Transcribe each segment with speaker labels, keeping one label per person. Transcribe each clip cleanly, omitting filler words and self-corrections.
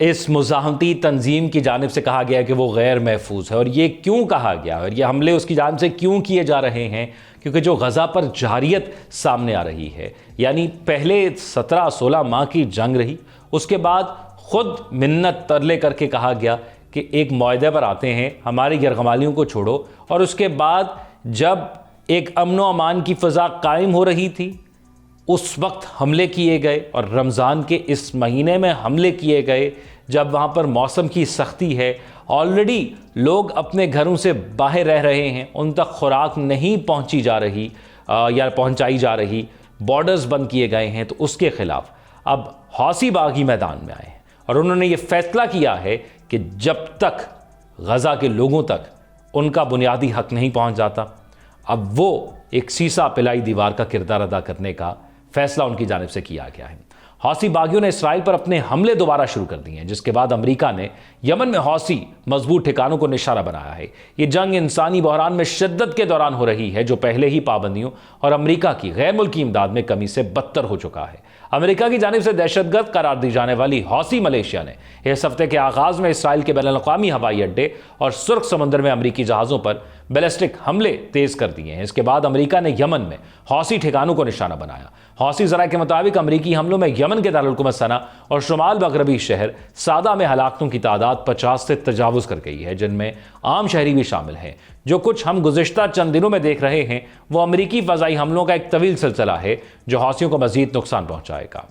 Speaker 1: اس مزاحمتی تنظیم کی جانب سے کہا گیا کہ وہ غیر محفوظ ہے، اور یہ کیوں کہا گیا اور یہ حملے اس کی جانب سے کیوں کیے جا رہے ہیں؟ کیونکہ جو غزہ پر جارحیت سامنے آ رہی ہے، یعنی پہلے 17-16 ماہ کی جنگ رہی، اس کے بعد خود منت ترلے کر کے کہا گیا کہ ایک معاہدے پر آتے ہیں، ہماری یرغمالیوں کو چھوڑو، اور اس کے بعد جب ایک امن و امان کی فضا قائم ہو رہی تھی اس وقت حملے کیے گئے، اور رمضان کے اس مہینے میں حملے کیے گئے جب وہاں پر موسم کی سختی ہے، آلریڈی لوگ اپنے گھروں سے باہر رہ رہے ہیں، ان تک خوراک نہیں پہنچی جا رہی یا پہنچائی جا رہی، بارڈرز بند کیے گئے ہیں، تو اس کے خلاف اب حوثی باغی میدان میں آئے ہیں اور انہوں نے یہ فیصلہ کیا ہے کہ جب تک غزہ کے لوگوں تک ان کا بنیادی حق نہیں پہنچ جاتا، اب وہ ایک سیسا پلائی دیوار کا کردار ادا کرنے کا فیصلہ ان کی جانب سے کیا گیا ہے۔ حوثی باغیوں نے اسرائیل پر اپنے حملے دوبارہ شروع کر دیے ہیں، جس کے بعد امریکہ نے یمن میں حوثی مضبوط ٹھکانوں کو نشانہ بنایا ہے۔ یہ جنگ انسانی بحران میں شدت کے دوران ہو رہی ہے، جو پہلے ہی پابندیوں اور امریکہ کی غیر ملکی امداد میں کمی سے بدتر ہو چکا ہے۔ امریکہ کی جانب سے دہشت گرد قرار دی جانے والی حوثی ملیشیا نے اس ہفتے کے آغاز میں اسرائیل کے بین الاقوامی ہوائی اڈے اور سرخ سمندر میں امریکی جہازوں پر بیلسٹک حملے تیز کر دیے ہیں۔ اس کے بعد امریکہ نے یمن میں حوثی ٹھکانوں کو نشانہ بنایا۔ حوثی ذرائع کے مطابق امریکی حملوں میں یمن کے دارالحکومت صنعاء اور شمال مغربی شہر سعدہ میں ہلاکتوں کی تعداد 50 سے تجاوز کر گئی ہے، جن میں عام شہری بھی شامل ہیں۔ جو کچھ ہم گزشتہ چند دنوں میں دیکھ رہے ہیں وہ امریکی فضائی حملوں کا ایک طویل سلسلہ ہے جو حوثیوں کو مزید نقصان پہنچائے گا۔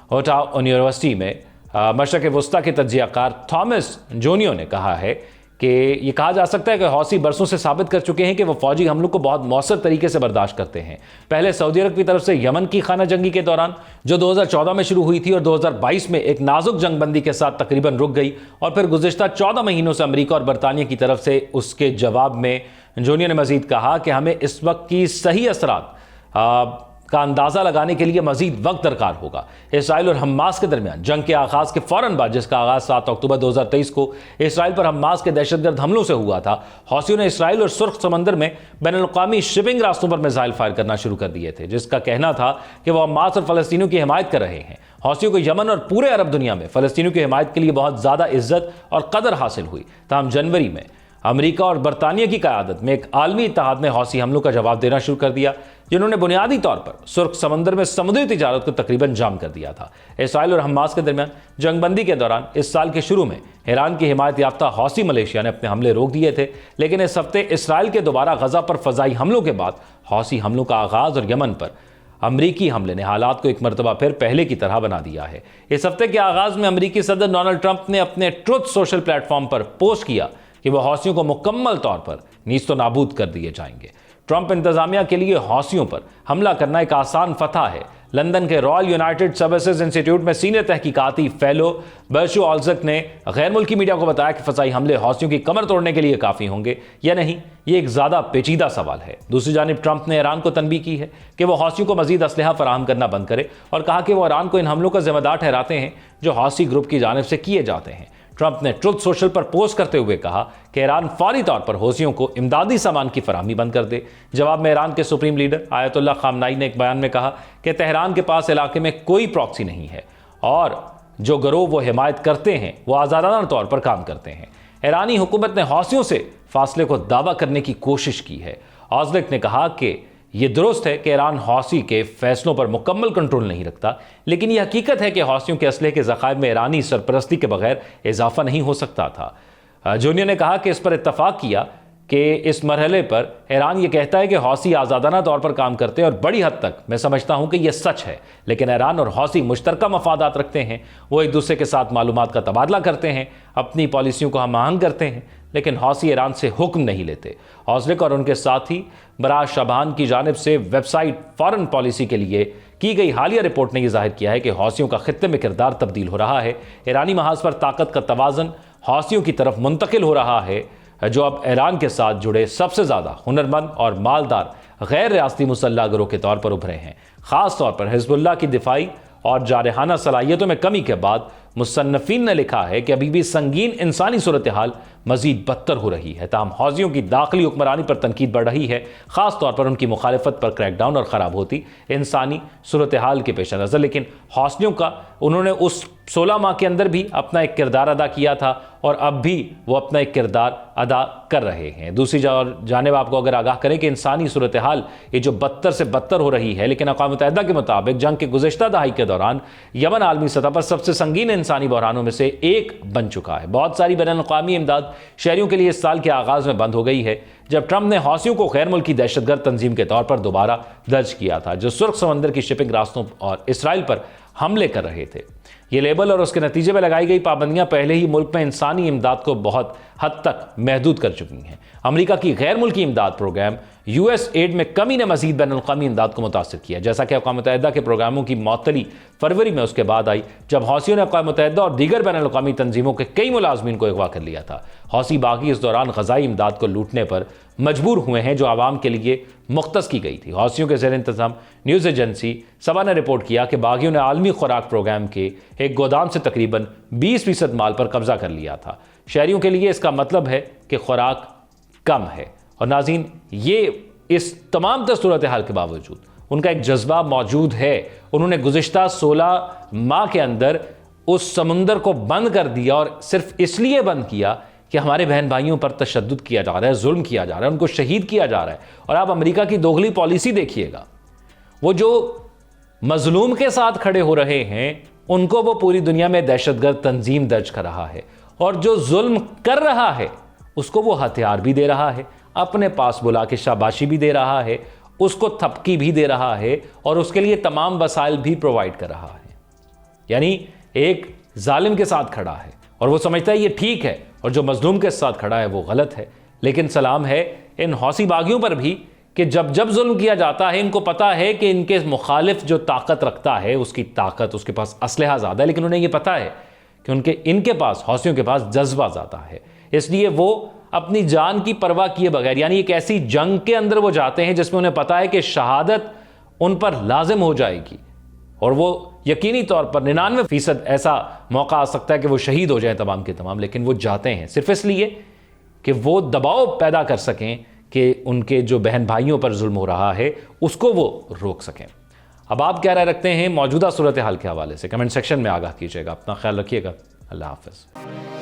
Speaker 1: اوٹاوا یونیورسٹی میں مشرق وسطیٰ کے تجزیہ کار تھامس جونیو نے کہا ہے کہ یہ کہا جا سکتا ہے کہ حوثی برسوں سے ثابت کر چکے ہیں کہ وہ فوجی حملوں کو بہت مؤثر طریقے سے برداشت کرتے ہیں۔ پہلے سعودی عرب کی طرف سے یمن کی خانہ جنگی کے دوران جو 2014 میں شروع ہوئی تھی اور 2022 میں ایک نازک جنگ بندی کے ساتھ تقریباً رک گئی، اور پھر گزشتہ 14 مہینوں سے امریکہ اور برطانیہ کی طرف سے اس کے جواب میں جونیو نے مزید کہا کہ ہمیں اس وقت کی صحیح اثرات کا اندازہ لگانے کے لیے مزید وقت درکار ہوگا۔ اسرائیل اور حماس کے درمیان جنگ کے آغاز کے فوراً بعد، جس کا آغاز 7 اکتوبر 2023 کو اسرائیل پر حماس کے دہشت گرد حملوں سے ہوا تھا، حوثیوں نے اسرائیل اور سرخ سمندر میں بین الاقوامی شپنگ راستوں پر میزائل فائر کرنا شروع کر دیے تھے، جس کا کہنا تھا کہ وہ حماس اور فلسطینیوں کی حمایت کر رہے ہیں۔ حوثیوں کو یمن اور پورے عرب دنیا میں فلسطینیوں کی حمایت کے لیے بہت زیادہ عزت اور قدر حاصل ہوئی، تاہم جنوری میں امریکہ اور برطانیہ کی قیادت میں ایک عالمی اتحاد نے حوثی حملوں کا جواب دینا شروع کر دیا، جنہوں نے بنیادی طور پر سرخ سمندر میں سمندری تجارت کو تقریباً جام کر دیا تھا۔ اسرائیل اور حماس کے درمیان جنگ بندی کے دوران اس سال کے شروع میں ایران کی حمایت یافتہ حوثی ملیشیا نے اپنے حملے روک دیے تھے، لیکن اس ہفتے اسرائیل کے دوبارہ غزہ پر فضائی حملوں کے بعد حوثی حملوں کا آغاز اور یمن پر امریکی حملے نے حالات کو ایک مرتبہ پھر پہلے کی طرح بنا دیا ہے۔ اس ہفتے کے آغاز میں امریکی صدر ڈونلڈ ٹرمپ نے اپنے ٹروتھ سوشل پلیٹ فارم پر پوسٹ کیا کہ وہ حوثیوں کو مکمل طور پر نیست و نابود کر دیے جائیں گے۔ ٹرمپ انتظامیہ کے لیے حوثیوں پر حملہ کرنا ایک آسان فتح ہے۔ لندن کے رائل یونائٹڈ سروسز انسٹی ٹیوٹ میں سینئر تحقیقاتی فیلو برشو آلزک نے غیر ملکی میڈیا کو بتایا کہ فضائی حملے حوثیوں کی کمر توڑنے کے لیے کافی ہوں گے یا نہیں، یہ ایک زیادہ پیچیدہ سوال ہے۔ دوسری جانب ٹرمپ نے ایران کو تنبیہ کی ہے کہ وہ حوثیوں کو مزید اسلحہ فراہم کرنا بند کرے، اور کہا کہ وہ ایران کو ان حملوں کا ذمہ دار ٹھہراتے ہیں جو حوثی گروپ کی جانب سے کیے جاتے ہیں۔ ٹرمپ نے ٹروتھ سوشل پر پوسٹ کرتے ہوئے کہا کہ ایران فوری طور پر حوثیوں کو امدادی سامان کی فراہمی بند کر دے۔ جواب میں ایران کے سپریم لیڈر آیت اللہ خامنائی نے ایک بیان میں کہا کہ تہران کے پاس علاقے میں کوئی پراکسی نہیں ہے، اور جو گروہ وہ حمایت کرتے ہیں وہ آزادانہ طور پر کام کرتے ہیں۔ ایرانی حکومت نے حوثیوں سے فاصلے کو دعویٰ کرنے کی کوشش کی ہے۔ آزلک نے کہا کہ یہ درست ہے کہ ایران حوثی کے فیصلوں پر مکمل کنٹرول نہیں رکھتا، لیکن یہ حقیقت ہے کہ حوثیوں کے اسلحے کے ذخائر میں ایرانی سرپرستی کے بغیر اضافہ نہیں ہو سکتا تھا۔ جونیو نے کہا کہ اس پر اتفاق کیا کہ اس مرحلے پر ایران یہ کہتا ہے کہ حوثی آزادانہ طور پر کام کرتے ہیں، اور بڑی حد تک میں سمجھتا ہوں کہ یہ سچ ہے، لیکن ایران اور حوثی مشترکہ مفادات رکھتے ہیں۔ وہ ایک دوسرے کے ساتھ معلومات کا تبادلہ کرتے ہیں، اپنی پالیسیوں کو ہم آہنگ کرتے ہیں، لیکن حوثی ایران سے حکم نہیں لیتے۔ اوزلک اور ان کے ساتھی برا شابان کی جانب سے ویب سائٹ فارن پالیسی کے لیے کی گئی حالیہ رپورٹ نے یہ ظاہر کیا ہے کہ حوثیوں کا خطے میں کردار تبدیل ہو رہا ہے۔ ایرانی محاذ پر طاقت کا توازن حوثیوں کی طرف منتقل ہو رہا ہے، جو اب ایران کے ساتھ جڑے سب سے زیادہ ہنرمند اور مالدار غیر ریاستی مسلح گروہ کے طور پر ابھرے ہیں۔ خاص طور پر حزب اللہ کی دفاعی اور جارحانہ صلاحیتوں میں کمی کے بعد مصنفین نے لکھا ہے کہ ابھی بھی سنگین انسانی صورتحال مزید بدتر ہو رہی ہے۔ تاہم حوثیوں کی داخلی حکمرانی پر تنقید بڑھ رہی ہے، خاص طور پر ان کی مخالفت پر کریک ڈاؤن اور خراب ہوتی انسانی صورتحال کے پیش نظر۔ لیکن حوثیوں کا انہوں نے اس 16 ماہ کے اندر بھی اپنا ایک کردار ادا کیا تھا اور اب بھی وہ اپنا ایک کردار ادا کر رہے ہیں۔ دوسری جانب آپ کو اگر آگاہ کریں کہ انسانی صورتحال یہ جو بدتر سے بدتر ہو رہی ہے، لیکن اقوام متحدہ کے مطابق جنگ کے گزشتہ دہائی کے دوران یمن عالمی سطح پر سب سے سنگین انسانی بحرانوں میں سے ایک بن چکا ہے۔ بہت ساری بین الاقوامی امداد شہریوں کے لیے اس سال کے آغاز میں بند ہو گئی ہے، جب ٹرمپ نے حوثیوں کو غیر ملکی دہشت گرد تنظیم کے طور پر دوبارہ درج کیا تھا، جو سرخ سمندر کی شپنگ راستوں اور اسرائیل پر حملے کر رہے تھے۔ یہ لیبل اور اس کے نتیجے میں لگائی گئی پابندیاں پہلے ہی ملک میں انسانی امداد کو بہت حد تک محدود کر چکی ہیں۔ امریکہ کی غیر ملکی امداد پروگرام یو ایس ایڈ میں کمی نے مزید بین الاقوامی امداد کو متاثر کیا، جیسا کہ اقوام متحدہ کے پروگراموں کی معطلی فروری میں اس کے بعد آئی جب حوثیوں نے اقوام متحدہ اور دیگر بین الاقوامی تنظیموں کے کئی ملازمین کو اغوا کر لیا تھا۔ حوثی باغی اس دوران غذائی امداد کو لوٹنے پر مجبور ہوئے ہیں جو عوام کے لیے مختص کی گئی تھی۔ حوثیوں کے زیر انتظام نیوز ایجنسی سبا نے رپورٹ کیا کہ باغیوں نے عالمی خوراک پروگرام کے ایک گودام سے تقریباً 20% مال پر قبضہ کر لیا تھا۔ شہریوں کے لیے اس کا مطلب ہے کہ خوراک کم ہے۔ اور ناظرین، یہ اس تمام صورتحال کے باوجود ان کا ایک جذبہ موجود ہے۔ انہوں نے گزشتہ 16 ماہ کے اندر اس سمندر کو بند کر دیا، اور صرف اس لیے بند کیا کہ ہمارے بہن بھائیوں پر تشدد کیا جا رہا ہے، ظلم کیا جا رہا ہے، ان کو شہید کیا جا رہا ہے۔ اور آپ امریکہ کی دوغلی پالیسی دیکھیے گا، وہ جو مظلوم کے ساتھ کھڑے ہو رہے ہیں ان کو وہ پوری دنیا میں دہشت گرد تنظیم درج کر رہا ہے، اور جو ظلم کر رہا ہے اس کو وہ ہتھیار بھی دے رہا ہے، اپنے پاس بلا کے شاباشی بھی دے رہا ہے، اس کو تھپکی بھی دے رہا ہے، اور اس کے لیے تمام وسائل بھی پرووائڈ کر رہا ہے۔ یعنی ایک ظالم کے ساتھ کھڑا ہے اور وہ سمجھتا ہے یہ ٹھیک ہے، اور جو مظلوم کے ساتھ کھڑا ہے وہ غلط ہے۔ لیکن سلام ہے ان حوثی باغیوں پر بھی کہ جب ظلم کیا جاتا ہے ان کو پتا ہے کہ ان کے مخالف جو طاقت رکھتا ہے اس کی طاقت، اس کے پاس اسلحہ زیادہ ہے، لیکن انہیں یہ پتا ہے کہ ان کے پاس، حوثیوں کے پاس جذبہ زیادہ ہے۔ اس لیے وہ اپنی جان کی پرواہ کیے بغیر، یعنی ایک ایسی جنگ کے اندر وہ جاتے ہیں جس میں انہیں پتا ہے کہ شہادت ان پر لازم ہو جائے گی، اور وہ یقینی طور پر 99% ایسا موقع آ سکتا ہے کہ وہ شہید ہو جائیں تمام کے تمام، لیکن وہ جاتے ہیں صرف اس لیے کہ وہ دباؤ پیدا کر سکیں کہ ان کے جو بہن بھائیوں پر ظلم ہو رہا ہے اس کو وہ روک سکیں۔ اب آپ کیا رائے رکھتے ہیں موجودہ صورتحال کے حوالے سے؟ کمنٹ سیکشن میں آگاہ کیجیے گا۔ اپنا خیال رکھیے گا۔ اللہ حافظ۔